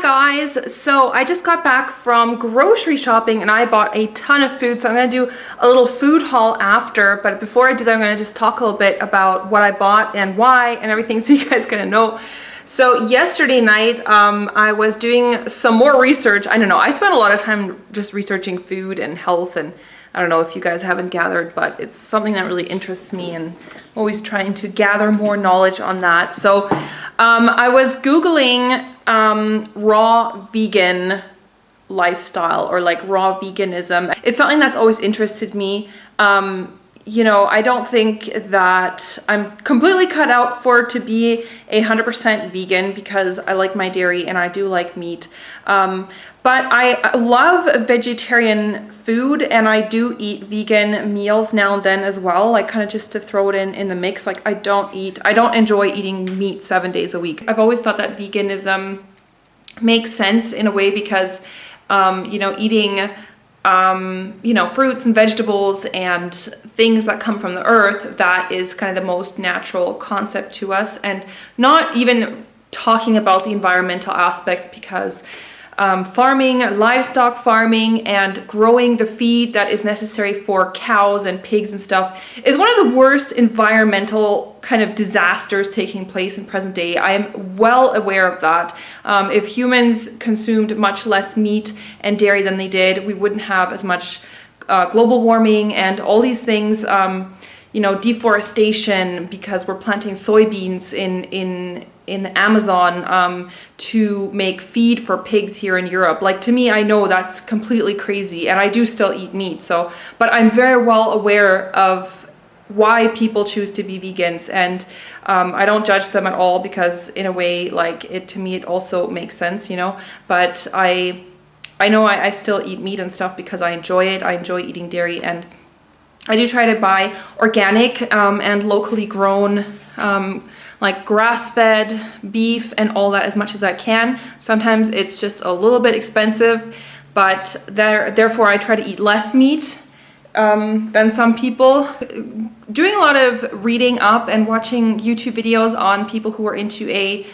guys, so I just got back from grocery shopping and I bought a ton of food, so I'm going to do a little food haul after, but before I do that I'm going to just talk a little bit about what I bought and why and everything so you guys kind of know. So yesterday night I was doing some more research. I don't know, I spent a lot of time just researching food and health, and I don't know if you guys haven't gathered, but it's something that really interests me and I'm always trying to gather more knowledge on that. So I was Googling raw vegan lifestyle or like raw veganism. It's something that's always interested me. You know, I don't think that I'm completely cut out for to be 100% vegan because I like my dairy and I do like meat. But I love vegetarian food and I do eat vegan meals now and then as well, like kind of just to throw it in the mix. Like I don't enjoy eating meat 7 days a week. I've always thought that veganism makes sense in a way because, you know, eating you know, fruits and vegetables and things that come from the earth, that is kind of the most natural concept to us, and not even talking about the environmental aspects because farming, livestock farming, and growing the feed that is necessary for cows and pigs and stuff is one of the worst environmental kind of disasters taking place in present day. I am well aware of that. If humans consumed much less meat and dairy than they did, we wouldn't have as much global warming and all these things. You know, deforestation because we're planting soybeans in the Amazon to make feed for pigs here in Europe. Like, to me, I know that's completely crazy, and I do still eat meat. So, but I'm very well aware of why people choose to be vegans, and I don't judge them at all because, in a way, like to me, it also makes sense, you know. But I know I still eat meat and stuff because I enjoy it. I enjoy eating dairy, and I do try to buy organic and locally grown, like grass-fed beef and all that as much as I can. Sometimes it's just a little bit expensive, but therefore I try to eat less meat than some people. Doing a lot of reading up and watching YouTube videos on people who are into a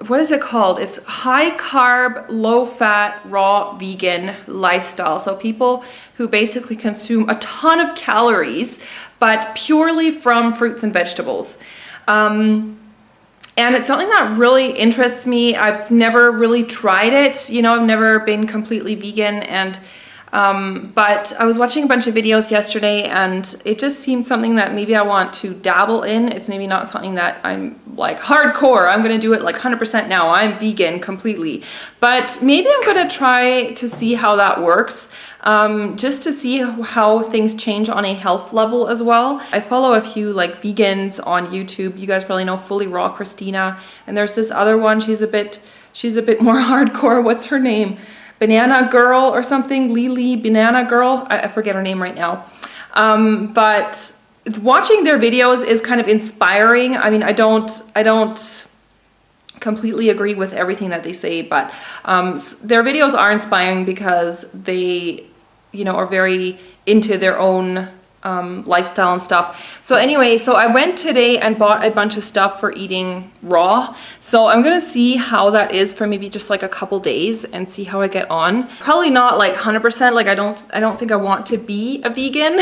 what is it called? It's high carb, low fat, raw vegan lifestyle. So people who basically consume a ton of calories, but purely from fruits and vegetables. And it's something that really interests me. I've never really tried it. You know, I've never been completely vegan, and but I was watching a bunch of videos yesterday and it just seemed something that maybe I want to dabble in. It's maybe not something that I'm like hardcore, I'm gonna do it like 100% now, I'm vegan completely. But maybe I'm gonna try to see how that works, just to see how things change on a health level as well. I follow a few like vegans on YouTube. You guys probably know Fully Raw Christina, and there's this other one, she's a bit more hardcore. What's her name? Banana Girl or something, Lily Banana Girl. I forget her name right now. But watching their videos is kind of inspiring. I mean, I don't completely agree with everything that they say, but their videos are inspiring because they, you know, are very into their own lifestyle and stuff. So anyway, so I went today and bought a bunch of stuff for eating raw. So I'm gonna see how that is for maybe just like a couple days and see how I get on. Probably not like 100%, like I don't think I want to be a vegan,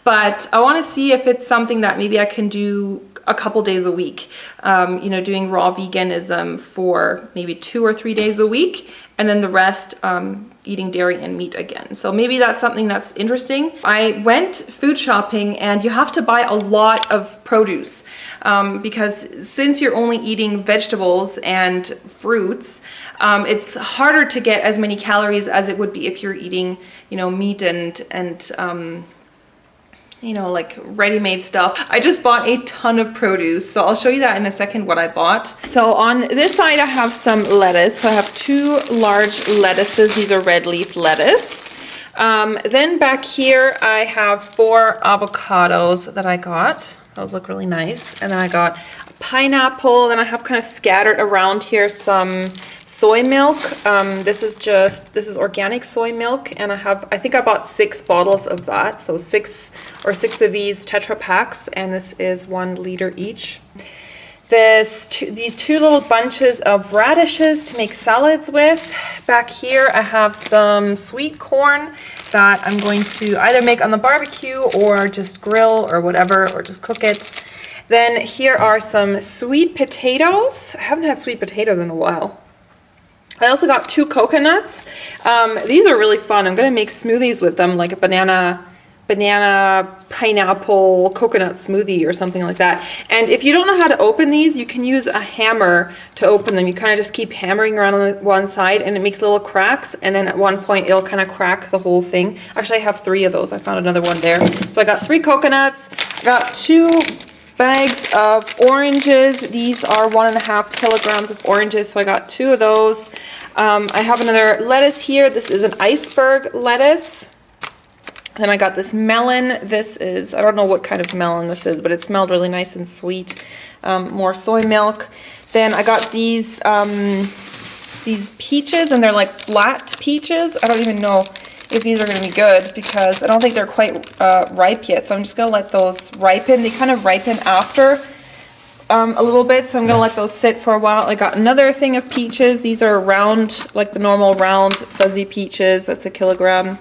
but I want to see if it's something that maybe I can do a couple days a week. You know, doing raw veganism for maybe 2 or 3 days a week, and then the rest eating dairy and meat again. So maybe that's something that's interesting. I went food shopping and you have to buy a lot of produce because since you're only eating vegetables and fruits, it's harder to get as many calories as it would be if you're eating, you know, meat and you know, like ready-made stuff. I just bought a ton of produce, so I'll show you that in a second what I bought. So on this side I have some lettuce. So I have 2 large lettuces. These are red leaf lettuce. Then back here I have 4 avocados that I got. Those look really nice. And then I got a pineapple. Then I have kind of scattered around here some soy milk. This is organic soy milk, and I think I bought 6 bottles of that, so 6 of these Tetra packs, and this is 1 liter each. these two little bunches of radishes to make salads with. Back here I have some sweet corn that I'm going to either make on the barbecue or just grill or whatever, or just cook it. Then here are some sweet potatoes. I haven't had sweet potatoes in a while. I also got 2 coconuts. These are really fun. I'm gonna make smoothies with them, like a banana, pineapple, coconut smoothie or something like that. And if you don't know how to open these, you can use a hammer to open them. You kind of just keep hammering around on one side and it makes little cracks, and then at one point it'll kind of crack the whole thing. Actually, I have 3 of those. I found another one there. So I got 3 coconuts. I got 2 bags of oranges. These are 1.5 kilograms of oranges, so I got 2 of those. I have another lettuce here. This is an iceberg lettuce. Then I got this melon. This is, I don't know what kind of melon this is, but it smelled really nice and sweet. More soy milk. Then I got these peaches, and they're like flat peaches. I don't even know if these are going to be good because I don't think they're quite ripe yet. So I'm just going to let those ripen. They kind of ripen after a little bit, so I'm going to let those sit for a while. I got another thing of peaches. These are round, like the normal round fuzzy peaches. That's 1 kilogram.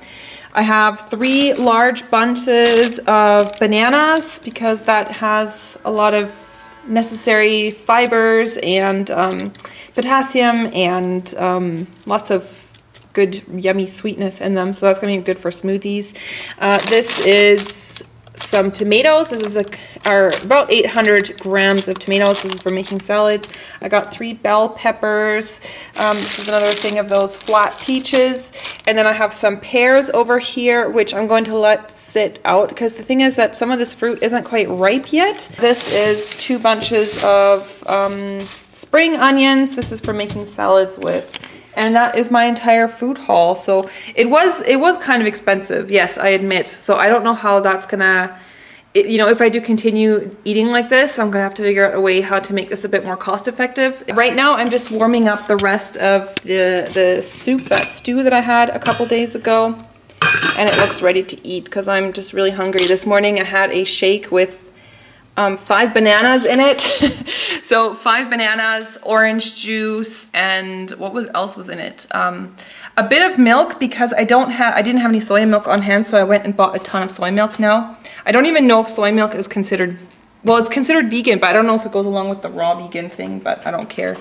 I have 3 large bunches of bananas because that has a lot of necessary fibers and potassium and lots of good yummy sweetness in them, so that's going to be good for smoothies. This is some tomatoes. This is about 800 grams of tomatoes. This is for making salads. I got 3 bell peppers. This is another thing of those flat peaches. And then I have some pears over here, which I'm going to let sit out because the thing is that some of this fruit isn't quite ripe yet. This is 2 bunches of spring onions. This is for making salads with. And that is my entire food haul. So it was kind of expensive, yes, I admit. So I don't know how that's gonna, you know, if I do continue eating like this, I'm gonna have to figure out a way how to make this a bit more cost effective. Right now, I'm just warming up the rest of the soup, that stew that I had a couple days ago. And it looks ready to eat because I'm just really hungry. This morning I had a shake with 5 bananas in it. So 5 bananas, orange juice, and what else was in it? A bit of milk because I didn't have any soy milk on hand, so I went and bought a ton of soy milk now. I don't even know if soy milk is considered, well, it's considered vegan, but I don't know if it goes along with the raw vegan thing, but I don't care.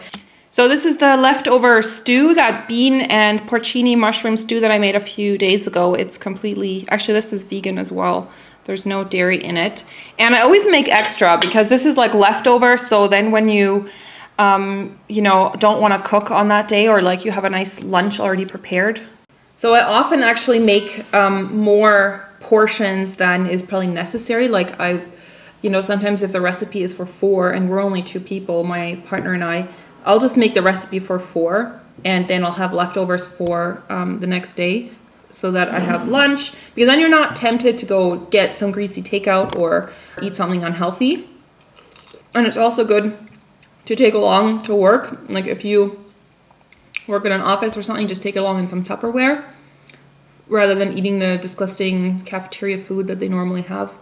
So this is the leftover stew, that bean and porcini mushroom stew that I made a few days ago. It's completely, actually this is vegan as well. There's no dairy in it. And I always make extra because this is like leftover. So then when you, you know, don't want to cook on that day, or like you have a nice lunch already prepared. So I often actually make more portions than is probably necessary. Like you know, sometimes if the recipe is for 4 and we're only 2 people, my partner and I'll just make the recipe for 4 and then I'll have leftovers for the next day, so that I have lunch, because then you're not tempted to go get some greasy takeout or eat something unhealthy. And it's also good to take along to work. Like if you work in an office or something, just take it along in some Tupperware rather than eating the disgusting cafeteria food that they normally have.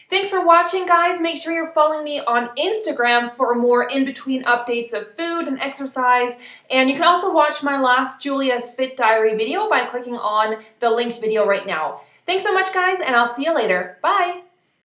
Thanks for watching, guys. Make sure you're following me on Instagram for more in-between updates of food and exercise. And you can also watch my last Julia's Fit Diary video by clicking on the linked video right now. Thanks so much, guys, and I'll see you later. Bye!